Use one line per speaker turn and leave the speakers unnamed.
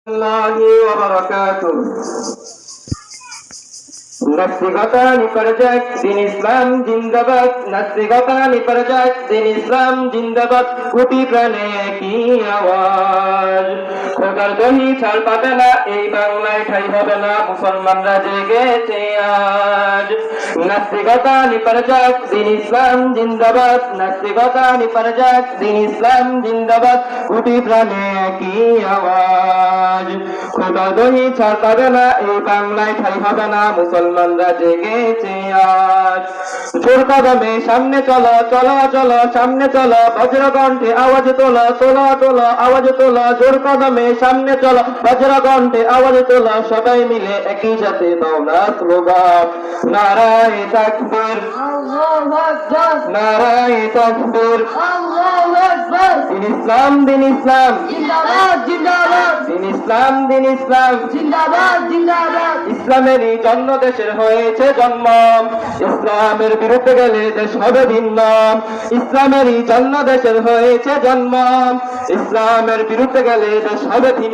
الله وبركاته নাস্তিকতা নিপরজাক দিন ইসলাম জিন্দাবাদ নাস্তিকতা নিপরজাক দিন ইসলাম জিন্দাবাদ কোটি প্রাণে কি আওয়াজ খোদার দহি ছাড় পাবে না এই বাংলায় ঠাই হবে না মুসলমানরা জেগেছে আজ নাস্তিকতা নিপরজাক দিন ইসলাম জিন্দাবাদ নাস্তিকতা নিপরজাক দিন ইসলাম জিন্দাবাদ কোটি প্রাণে কি আওয়াজ খোদার দহি ছাড় পাবে না এই বাংলায় ঠাই হবে না মুসলমানরা জেগেছে আজ জোর কদমে সামনে চলো চলো চলো সামনে চলো বজ্রকণ্ঠে আওয়াজ তোলো তোলো তোলো আওয়াজ তোলো জোর কদমে সামনে চলো বজ্রকণ্ঠে আওয়াজ তোলো সবাই মিলে একই সাথে দাও না স্লোগান নারায়ে তাকবীর আল্লাহু আকবার নারায়ে তাকবীর আল্লাহু আকবার দিন ইসলাম জিন্দাবাদ জিন্দাবাদ দিন ইসলাম জিন্দাবাদ জিন্দাবাদ ইসলামেরই জন্ম দেশের হয়েছে জন্ম ইসলামের বিরুদ্ধে গেলে দেশ হবে ভিন্ন ইসলামেরই জন্ম দেশের হয়েছে জন্ম ইসলামের বিরুদ্ধে গেলে দেশ হবে ভিন্ন